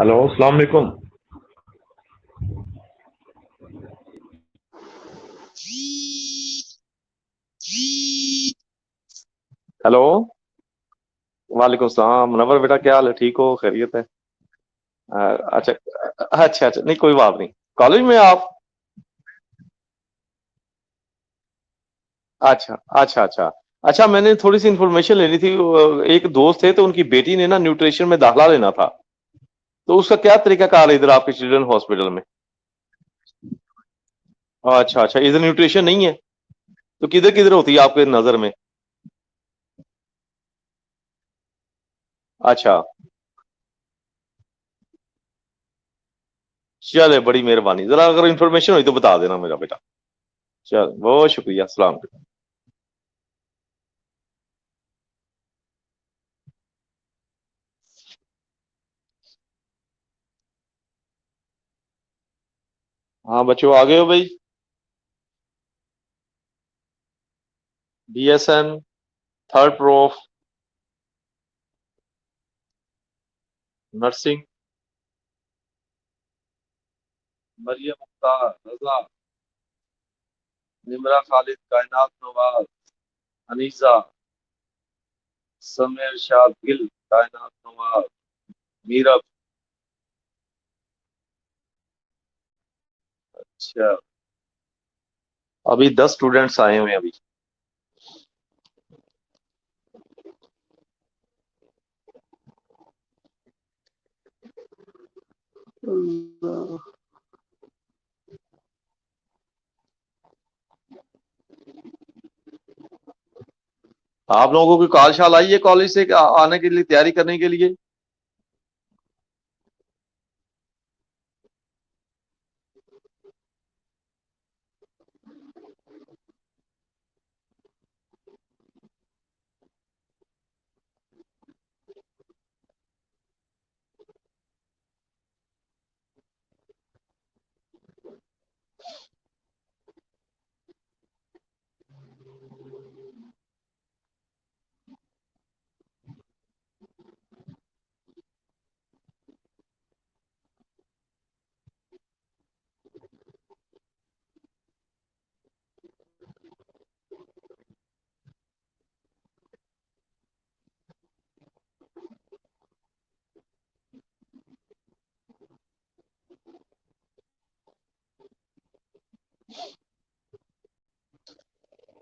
Hello, अस्सलाम वालेकुम। Hello. वालेकुम सलाम। मुनव्वर बेटा, क्या हाल है? ठीक हो? खैरियत है? अच्छा। अच्छा अच्छा, नहीं कोई बात नहीं। कॉलेज में आप? अच्छा अच्छा अच्छा। अच्छा, मैंने थोड़ी सी इन्फॉर्मेशन लेनी थी। एक दोस्त थे तो उनकी बेटी ने ना न्यूट्रिशन में दाखिला लेना था। तो उसका क्या तरीका कार है इधर आपके चिल्ड्रन हॉस्पिटल में? अच्छा अच्छा, इधर न्यूट्रिशन नहीं है। तो किधर किधर होती है आपके नजर में? अच्छा। चले, बड़ी मेहरबानी। जरा अगर इन्फॉर्मेशन हुई तो बता देना मेरा बेटा। चल, बहुत शुक्रिया। अस्सलाम वालेकुम। हाँ बच्चों, आ गए हो भाई? BSN third prof nursing. Mariyam Mukhtar, Raza, Nimra Khalid, Kainat Nawaz, Anisa, समेर शाद गिल, कायनात नवाज, मीरब। अच्छा, अभी 10 स्टूडेंट्स आए हुए हैं अभी। आप लोगों को कोई कॉल शाल आई है कॉलेज से आने के लिए, तैयारी करने के लिए?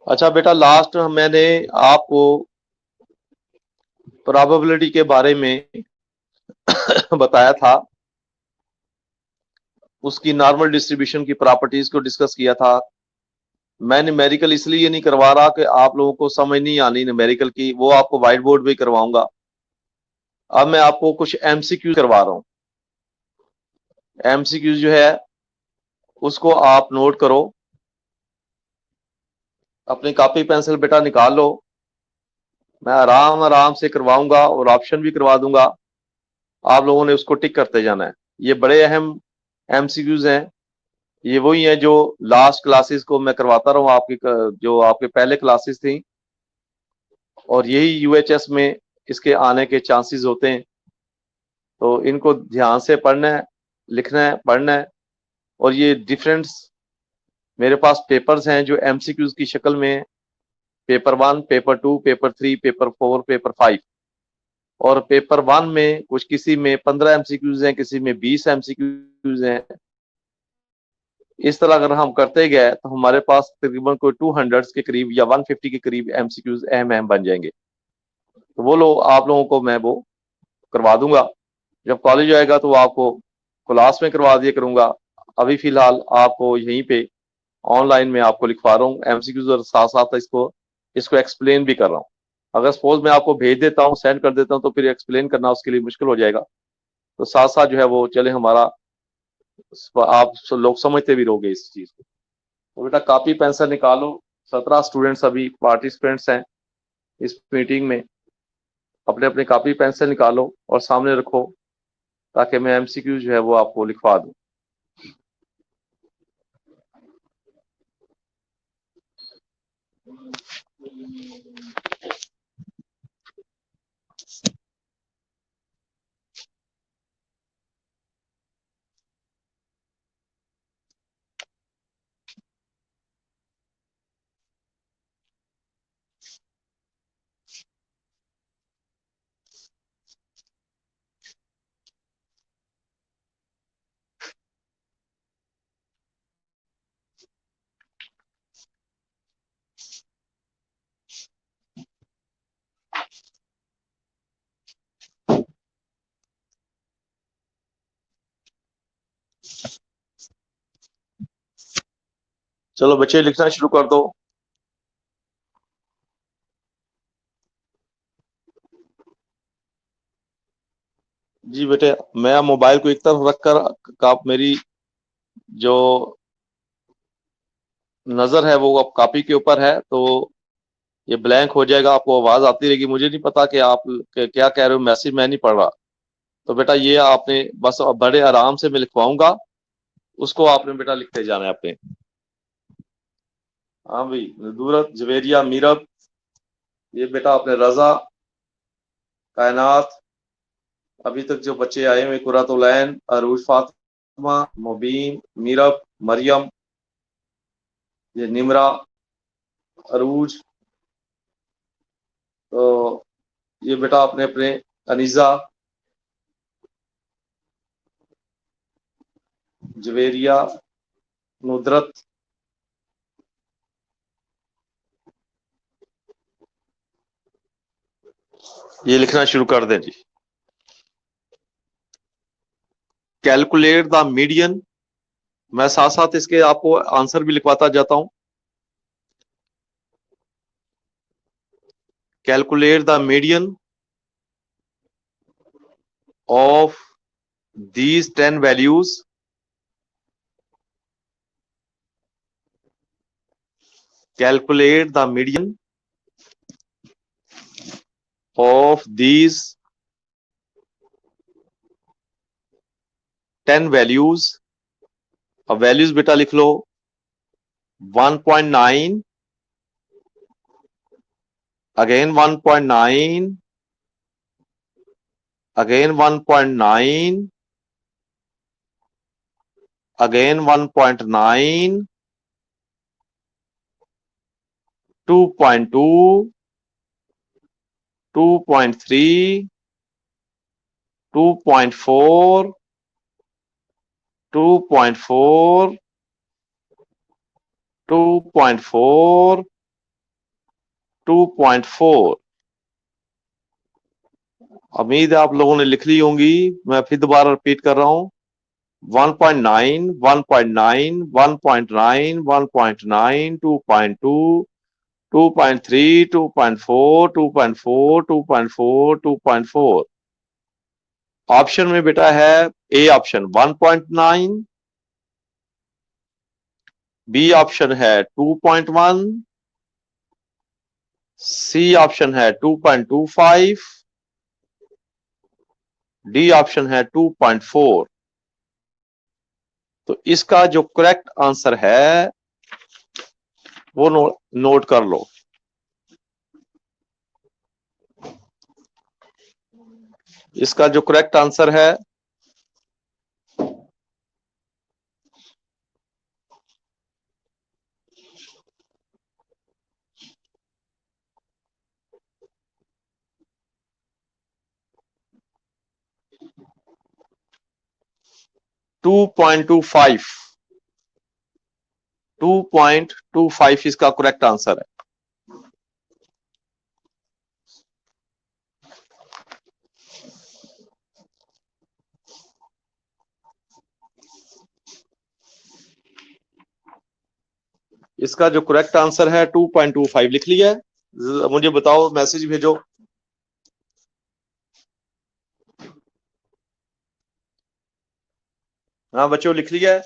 अच्छा बेटा, लास्ट मैंने आपको प्रोबेबिलिटी के बारे में बताया था। उसकी नॉर्मल डिस्ट्रीब्यूशन की प्रॉपर्टीज को डिस्कस किया था। मैं न्यूमेरिकल इसलिए नहीं करवा रहा कि आप लोगों को समझ नहीं आनी न्यूमेरिकल की, वो आपको व्हाइट बोर्ड पे करवाऊंगा। अब मैं आपको कुछ MCQ करवा रहा हूँ। MCQ जो है उसको आप नोट करो। अपनी कॉपी पेंसिल बेटा निकाल लो। मैं आराम आराम से करवाऊंगा और ऑप्शन भी करवा दूंगा। आप लोगों ने उसको टिक करते जाना है। ये बड़े अहम MCQs हैं। ये वही हैं जो लास्ट क्लासेस को मैं करवाता रहा हूँ आपकी, जो आपके पहले क्लासेस थी। और यही UHS में इसके आने के चांसेस होते हैं। तो इनको ध्यान से पढ़ना है, लिखना है, पढ़ना है। और ये डिफरेंट मेरे पास पेपर्स हैं जो MCQs की शक्ल में है। Paper 1, paper 2, paper 3, paper 4, paper 5। और पेपर 1 में कुछ, किसी में 15 MCQs हैं, किसी में 20 MCQs हैं। इस तरह अगर हम करते गए तो हमारे पास तकरीबन कोई 200 के करीब या 150 के करीब MCQs अहम अहम बन जाएंगे। तो वो लोग, आप लोगों को मैं वो करवा दूंगा। जब कॉलेज आएगा तो आपको क्लास में करवा दिया करूंगा। अभी फिलहाल आपको यहीं पे ऑनलाइन में आपको लिखवा रहा हूँ MCQs, और साथ साथ इसको इसको एक्सप्लेन भी कर रहा हूँ। अगर सपोज मैं आपको भेज देता हूँ, सेंड कर देता हूँ, तो फिर एक्सप्लेन करना उसके लिए मुश्किल हो जाएगा। तो साथ साथ जो है वो चले हमारा, आप लोग समझते भी रहोगे इस चीज को। तो बेटा कॉपी पेंसिल निकालो। 17 स्टूडेंट्स अभी पार्टिसिपेंट्स हैं इस मीटिंग में। अपने अपने कॉपी पेंसिल निकालो और सामने रखो, ताकि मैं MCQ जो है वो आपको लिखवा दूं। चलो बच्चे लिखना शुरू कर दो। जी बेटे, मैं मोबाइल को एक तरफ रखकर आप मेरी जो नजर है वो अब कॉपी के ऊपर है, तो ये ब्लैंक हो जाएगा, आपको आवाज आती रहेगी। मुझे नहीं पता कि आप क्या कह रहे हो, मैसेज मैं नहीं पढ़ रहा। तो बेटा ये आपने बस बड़े आराम से मैं लिखवाऊंगा, उसको आपने बेटा लिखते जाना है अपने। हाँ भाई, नदूरत, जवेरिया, मीरब, ये बेटा अपने रजा, कायनात, अभी तक जो बच्चे आए हुए, कुरातुलैन, अरूज, फातिमा, मुबीन, मीरब, मरियम, ये निमरा, अरूज, तो ये बेटा अपने अपने अनीजा, जवेरिया, नुदरत, ये लिखना शुरू कर दें जी। कैलकुलेट द मीडियन, मैं साथ साथ इसके आपको आंसर भी लिखवाता जाता हूं। Calculate the median of these 10 values, calculate the median of these 10 values। अब वैल्यूज बेटा लिख लो, 1.9, अगेन 1.9, अगेन 1.9, अगेन 1.9, 2.2, 2.3, 2.4, 2.4, 2.4, 2.4। उम्मीद है आप लोगों ने लिख ली होंगी, मैं फिर दोबारा रिपीट कर रहा हूं। 1.9, 1.9, 1.9, 1.9, 2.2, 2.3, 2.4, 2.4, 2.4, 2.4। ऑप्शन में बेटा है ए ऑप्शन 1.9, बी ऑप्शन है 2.1, सी ऑप्शन है 2.25, डी ऑप्शन है 2.4। तो इसका जो करेक्ट आंसर है वो नोट कर लो। इसका जो करेक्ट आंसर है टू 2.25, 2.25 इसका करेक्ट आंसर है। इसका जो करेक्ट आंसर है 2.25 लिख लिया है। मुझे बताओ, मैसेज भेजो। हाँ बच्चों, लिख लिया है।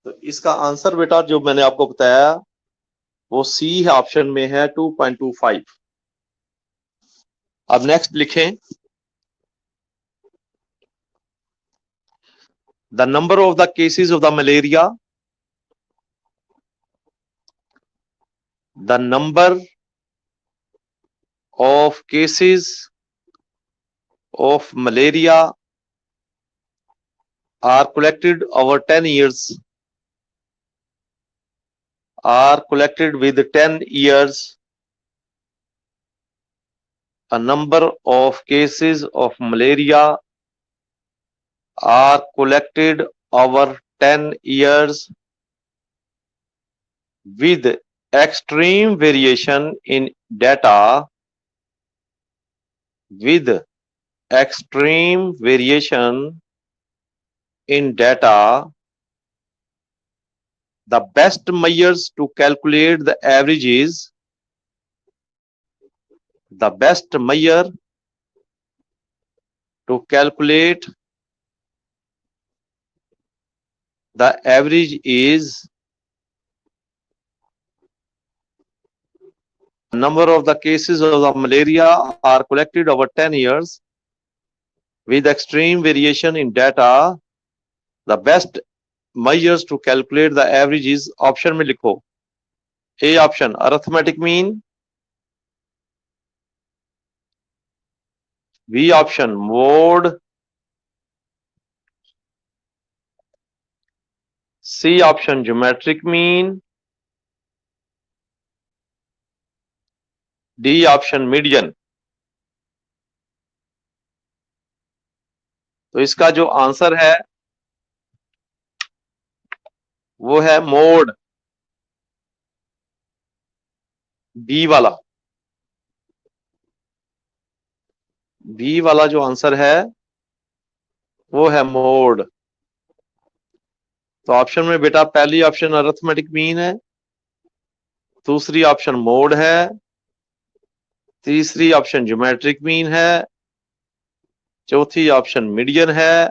तो इसका आंसर बेटा जो मैंने आपको बताया वो सी है, ऑप्शन में है 2.25। अब नेक्स्ट लिखें, the number of the cases of the malaria, the number of cases of malaria are collected over 10 years, are collected with 10 years, a number of cases of malaria are collected over 10 years with extreme variation in data, with extreme variation in data, the best measures to calculate the average is the best measure to calculate the average is number of the cases of the malaria are collected over 10 years with extreme variation in data. The best measures to calculate the average is option में लिखो. A option arithmetic mean, B option mode, C option geometric mean, D option median. तो इसका जो answer है वो है mode, B वाला. B वाला जो आंसर है वो है मोड. तो ऑप्शन में बेटा पहली ऑप्शन अरिथमेटिक मीन है, दूसरी ऑप्शन मोड है, तीसरी ऑप्शन ज्योमेट्रिक मीन है, चौथी ऑप्शन मीडियन है.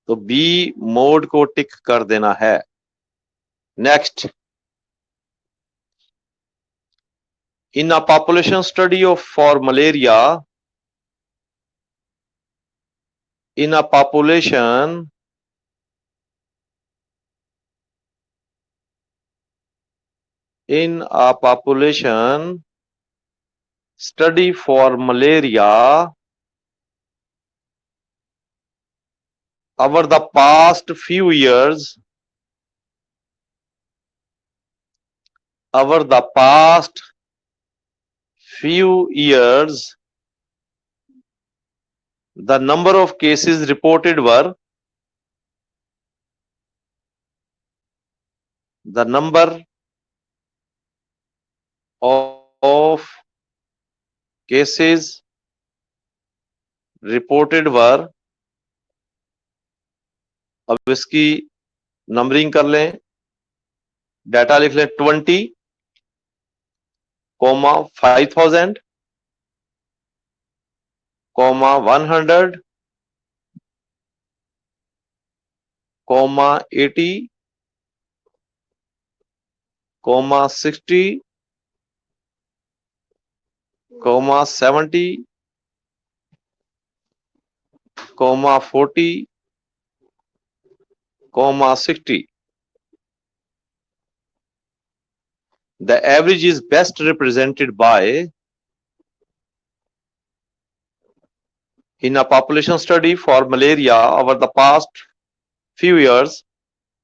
तो बी मोड को टिक कर देना है. Next, in a population study of for malaria, in a population study for malaria over the past few years, the number of cases reported were, the number of cases reported were. अब इसकी numbering कर लें, data लिख लें 20, 5000, 100, 80, 60, 70, 40, 60. The average is best represented by, in a population study for malaria over the past few years,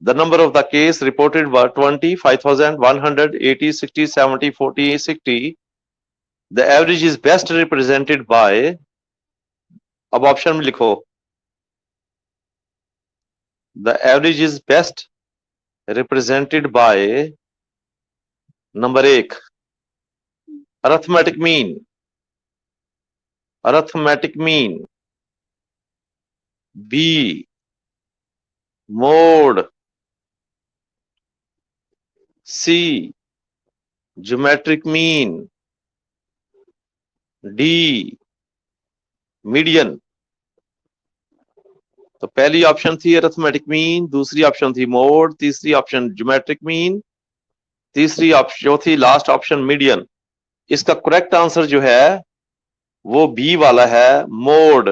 the number of the case reported were 20, 5000, 100, 80, 60, 70, 40, 60. The average is best represented by, अब option में लिखो, the average is best represented by number 1 arithmetic mean, B mode, C geometric mean, D median. तो पहली option थी arithmetic mean, दूसरी option थी mode, तीसरी option geometric mean, तीसरी ऑप्शन चौथी लास्ट ऑप्शन मीडियन. इसका करेक्ट आंसर जो है वो बी वाला है, मोड.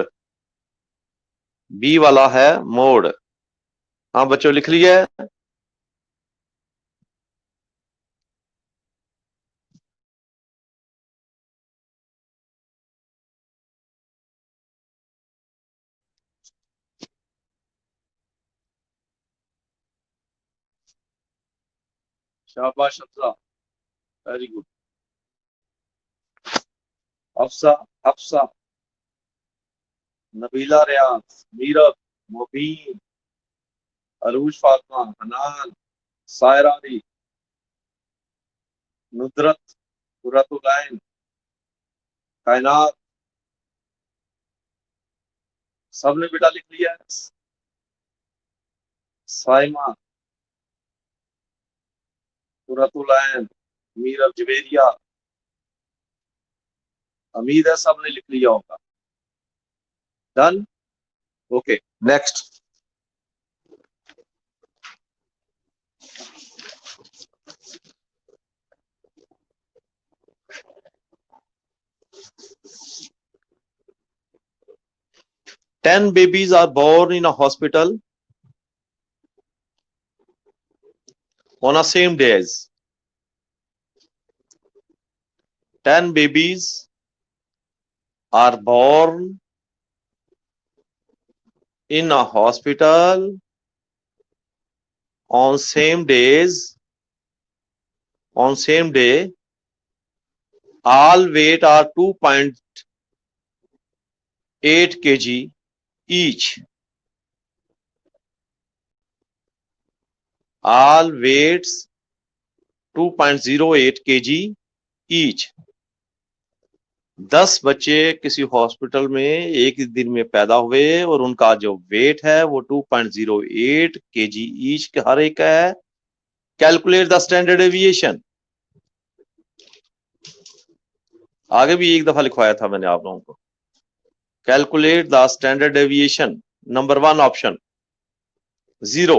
बी वाला है मोड. हाँ बच्चों लिख लिया है. शाबाश अफसा, वेरी गुड. अफसा, नबीला रियाज, मीरब, मुबीन, अरूज फातिमा, हनान, सायरा अली, नुदरत, कुर्रतुल ऐन, कायनात, सबने बेटा लिख लिया है? साइमा, कुरतुल ऐन, मीर जवेरिया, उम्मीद है सबने लिख लिया होगा। Done, okay next. Ten babies are born in a hospital on a same day as. 10 babies are born in a hospital on same days, on same day. All weight are 2.8 kg each. All weights 2.08 kg each. 10 बच्चे किसी hospital में एक ही दिन में पैदा हुए और उनका जो वेट है वो 2.08 kg ईच हर एक का है। Calculate the standard deviation. आगे भी एक दफा लिखवाया था मैंने आप लोगों को। Calculate the standard deviation, number 1 option 0,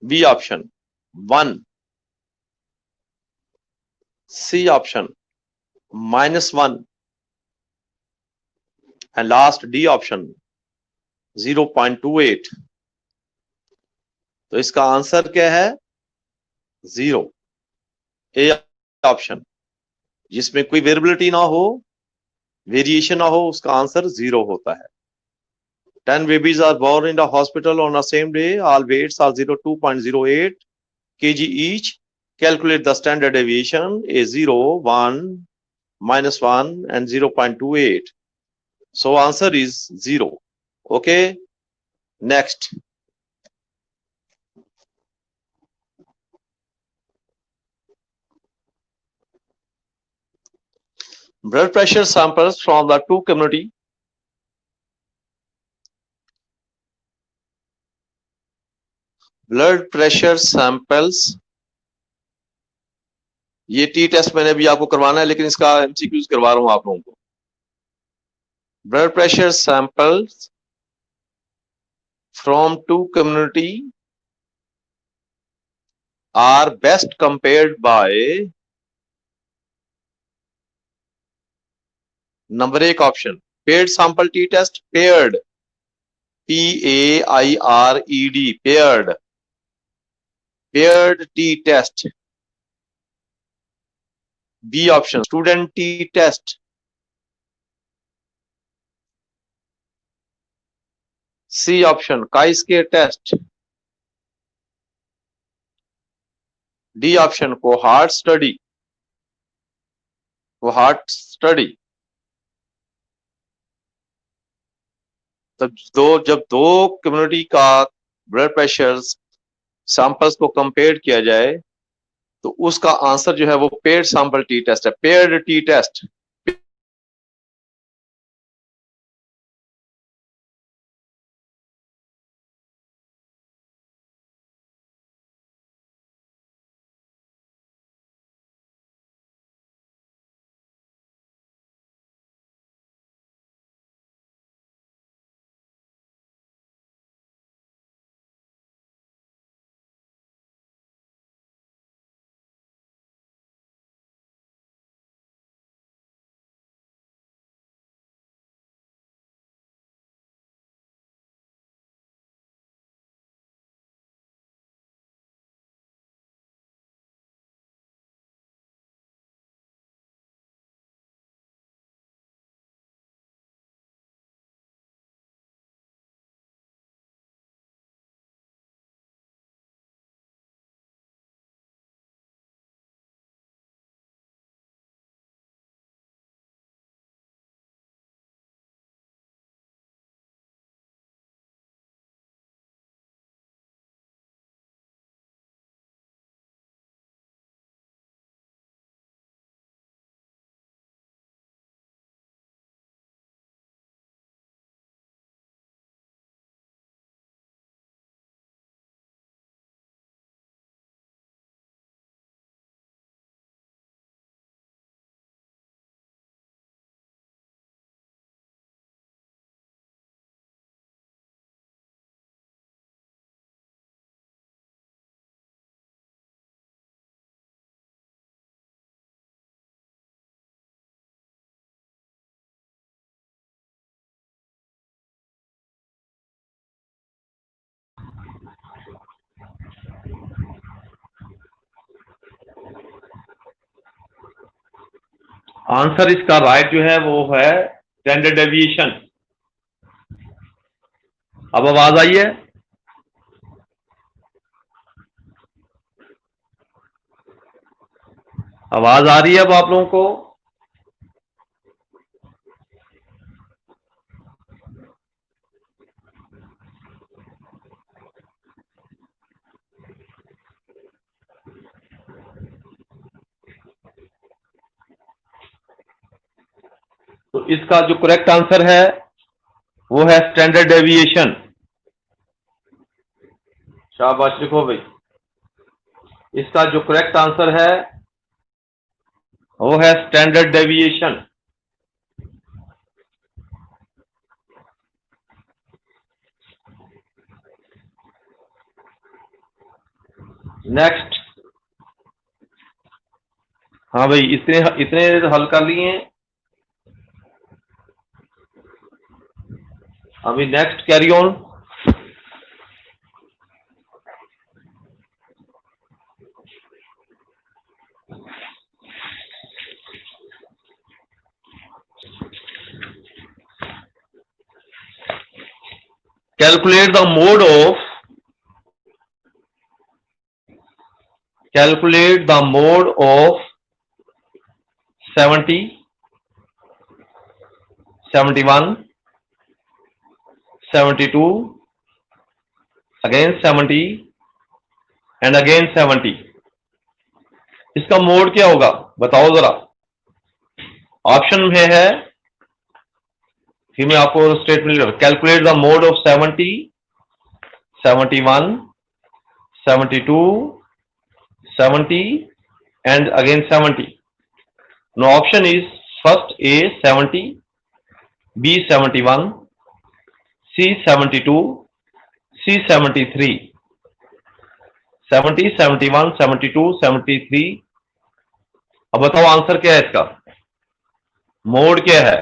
B option 1, C option -1 and last D option 0.28। तो इसका आंसर क्या है? 0, ए ऑप्शन। जिसमें कोई वेरिएबिलिटी ना हो, वेरिएशन ना हो, उसका आंसर 0 होता है। 10 babies are born in the hospital on the same day. All weights are 2.08 kg each. Calculate the standard deviation is 0, 1, -1 and 0.28. So answer is 0. Okay. Next. Blood pressure samples from the two community blood pressure samples। ये T test मैंने भी आपको करवाना है, लेकिन इसका MCQs करवा रहा हूं आप लोगों को। Blood pressure samples from two community are best compared by number 1 option paired sample t test, paired, PAIRED, paired t test। B option student t test। C option chi-square test। D option cohort study, cohort study। जब दो community का blood pressure samples को compare किया जाए तो उसका answer जो है वो पेयर्ड सैंपल टी टेस्ट है, पेयर्ड टी टेस्ट। आंसर इसका राइट जो है वो है स्टैंडर्ड डेविएशन। अब आवाज आई है? आवाज आ रही है अब आप लोगों को? तो इसका जो करेक्ट आंसर है वो है स्टैंडर्ड डेविएशन। शाबाश, लिखो भाई। इसका जो करेक्ट आंसर है वो है स्टैंडर्ड डेविएशन। नेक्स्ट। हाँ भाई, इतने इतने हल कर लिए हैं। अभी next, carry on. Calculate the mode of 70, 71, 72, again 70 and again 70। इसका मोड क्या होगा बताओ जरा। ऑप्शन में है, फिर मैं आपको statement, calculate the mode of 70, 71, 72, 70 and again 70। Now option is first A 70, B 71, C 72, C 73। 70, 71, 72, 73। अब बताओ आंसर क्या है इसका, मोड क्या है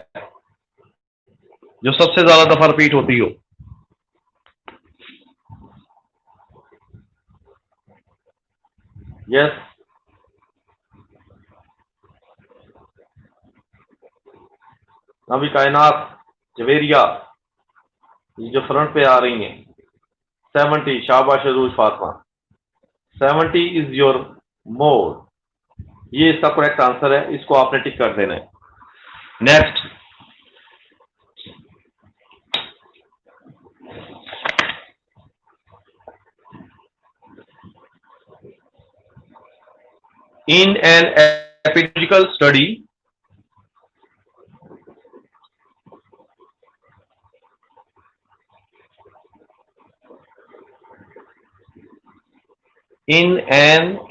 जो सबसे ज्यादा दफा रिपीट होती हो। यस, अभी कायनात, जवेरिया, ये जो फ्रंट पे आ रही हैं 70। शाबाश अरूज फातिमा, 70 इज योर मोड। ये इसका करेक्ट आंसर है, इसको आपने टिक कर देना है। Next, in an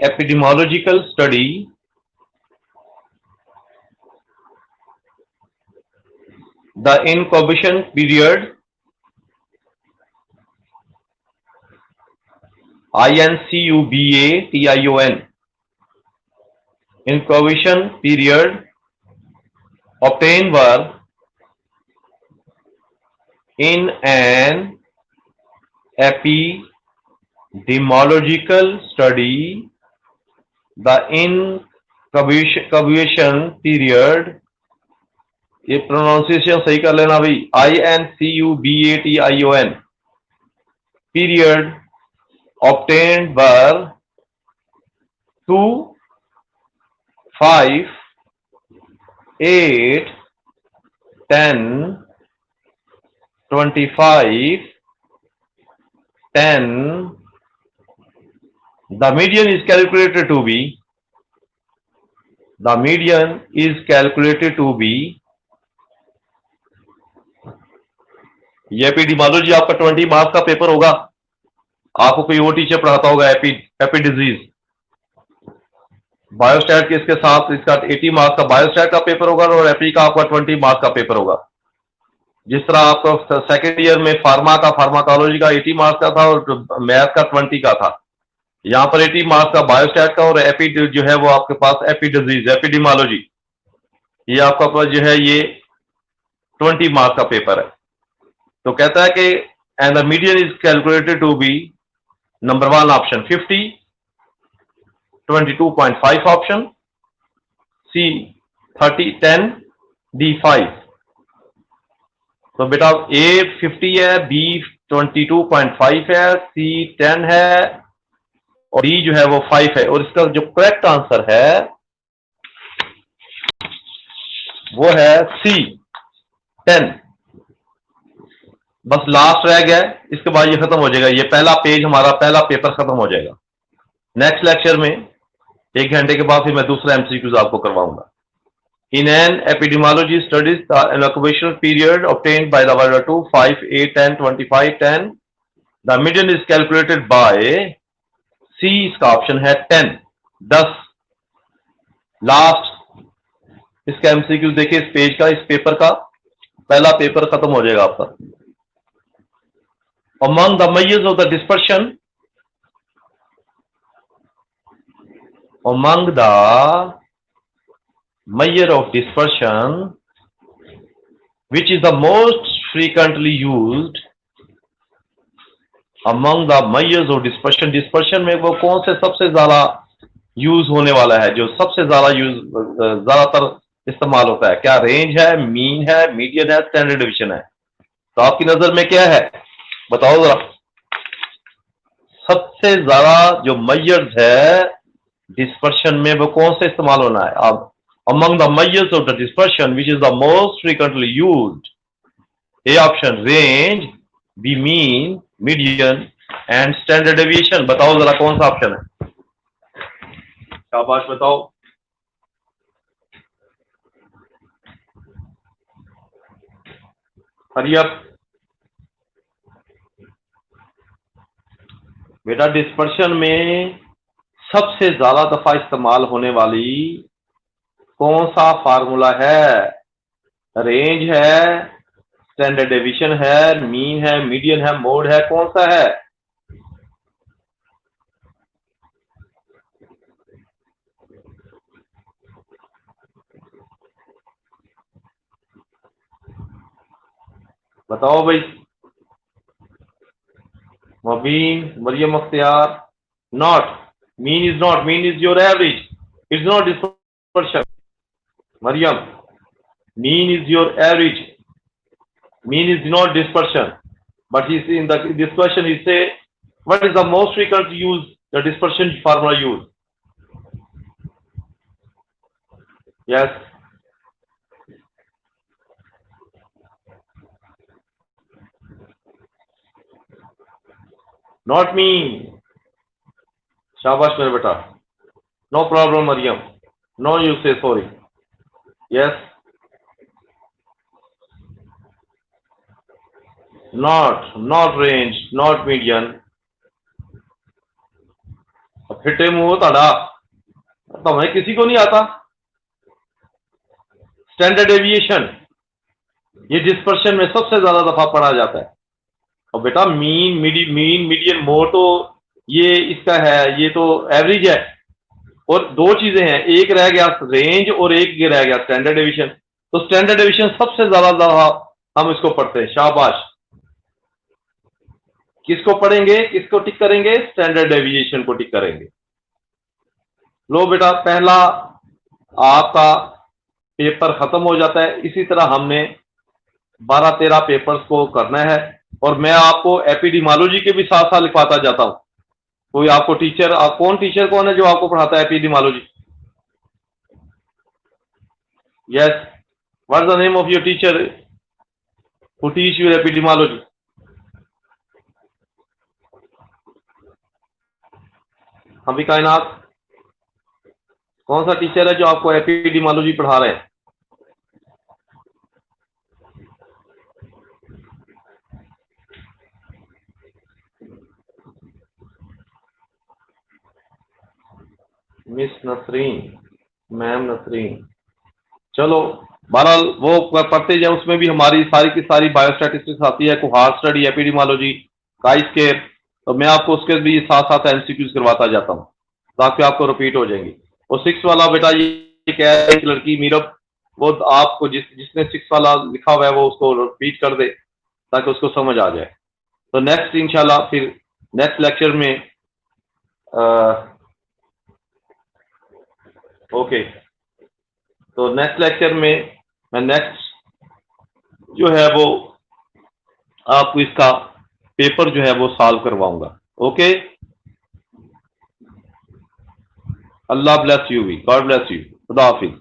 epidemiological study, the incubation period, INCUBATION, incubation period obtained were in an epidemiological study, the incubation period, ये प्रोनाउंसिएशन सही कर लेना भाई, INCUBATION, period obtained were 2, 5, 8, 10, 25, 10। The median is calculated to be, ये epidemiology आपका 20 marks का paper होगा। आपको कोई और टीचर पढ़ाता होगा एपी डिजीज, बायोस्टैट के इसके साथ इसका 80 मार्क्स का बायोस्टैट का पेपर होगा और एपी का आपका 20 मार्क्स का पेपर होगा। जिस तरह आपका सेकेंड ईयर में फार्माकोलॉजी का 80 मार्क्स का था और मैथ का 20 का था, यहाँ पर 80 मार्क्स का बायोस्टैट का और एपी जो है वो आपके पास एपी डिजीज एपिडेमियोलॉजी, ये आपका पास जो है ये 20 मार्क्स का पेपर है। तो कहता है कि and the median is calculated to be number 1 option 50, 22.5 option C 10 D5। तो बेटा A 50 है, B 22.5 है, C 10 है और D जो है वो 5 है। और इसका जो करेक्ट आंसर है वो है C 10। बस लास्ट रह गया, इसके बाद ये खत्म हो जाएगा। ये पहला पेज हमारा, पहला पेपर खत्म हो जाएगा। नेक्स्ट लेक्चर में 1 घंटे के बाद फिर मैं दूसरा एमसीक्यूज आपको करवाऊंगा। In an epidemiology studies, the incubational period obtained by the variable 2, 5, 8, 10, 25, 10, the median is calculated by C, इसका ऑप्शन है 10, 10। लास्ट इसका एमसीक्यू देखिए, इस पेज का, इस पेपर का पहला पेपर खत्म हो जाएगा आपका। Among the measures of the dispersion, among the measure of dispersion, which is the most frequently used, among the measures of dispersion, dispersion में वो कौन से सबसे ज्यादा यूज होने वाला है, जो सबसे ज्यादा यूज ज्यादातर इस्तेमाल होता है? क्या रेंज है, मीन है, मीडियन है, स्टैंडर्ड डिवीजन है? तो आपकी नजर में क्या है, बताओ जरा। सबसे ज्यादा जो मेजर्स है डिस्पर्शन में वो कौन से इस्तेमाल होना है? अब among the measures of the dispersion which is the most frequently used, A option range, B mean, median and standard deviation। बताओ जरा कौन सा ऑप्शन है, शाबाश बताओ। हरी अप बेटा। डिस्पर्शन में सबसे ज्यादा दफा इस्तेमाल होने वाली कौन सा फार्मूला है? रेंज है, स्टैंडर्ड डेविएशन है, मीन है, मीडियन है, मोड है, कौन सा है? बताओ भाई। Mabeen, Maryam Akhtiyar. Not, mean is not, mean is your average, it's not dispersion. Maryam, mean is your average, mean is not dispersion, but he's in this question he say what is the most frequent use the dispersion formula used? Yes, not mean। शाबाश मेरे बेटा, no problem Mariam, no you say sorry। Yes, not range, not median। फिटे मुंह ताड़ा, तो हमें किसी को नहीं आता। स्टैंडर्ड डेविएशन ये डिस्पर्शन में सबसे ज्यादा दफा पढ़ा जाता है। और बेटा मीन, मीडियन, मोड तो ये इसका है, ये तो एवरेज है। और दो चीजें हैं, एक रह गया रेंज और एक ये रह गया स्टैंडर्ड डेविएशन। तो स्टैंडर्ड डेविएशन सबसे ज्यादा दफा हम इसको पढ़ते हैं। शाबाश। किसको पढ़ेंगे, किसको टिक करेंगे? स्टैंडर्ड डेविएशन को टिक करेंगे। लो बेटा, पहला आपका पेपर खत्म हो जाता है। इसी तरह हमने 12-13 पेपर्स को करना है और मैं आपको एपिडेमियोलॉजी के भी साथ साथ लिखवाता जाता हूं। कोई आपको टीचर, कौन टीचर कौन है जो आपको पढ़ाता है epidemiology? Yes, what is the name of your teacher who teach you epidemiology? हबी कायनात, कौन सा टीचर है जो आपको एपिडेमियोलॉजी पढ़ा रहे हैं? Miss Nasreen, ma'am Nasreen. चलो बहरहाल वो पढ़ते जाए, उसमें भी हमारी सारी की सारी बायोस्टैटिस्टिक्स आती है, कोहार्ट स्टडी, एपिडेमियोलॉजी, काई स्केयर। तो मैं आपको उसके भी साथ साथ एमसीक्यूज करवाता जाता हूँ ताकि आपको रिपीट हो जाएंगी। और 6 वाला बेटा ये कह रहा है कि लड़की मीरब, वो आपको जिसने 6 वाला लिखा हुआ है वो उसको रिपीट कर दे ताकि उसको समझ आ जाए। तो नेक्स्ट इंशाल्लाह फिर नेक्स्ट लेक्चर में ओके तो नेक्स्ट लेक्चर में मैं नेक्स्ट जो है वो आपको इसका पेपर जो है वो सॉल्व करवाऊंगा। Okay, Allah bless you, God bless you, खुदा हाफिज।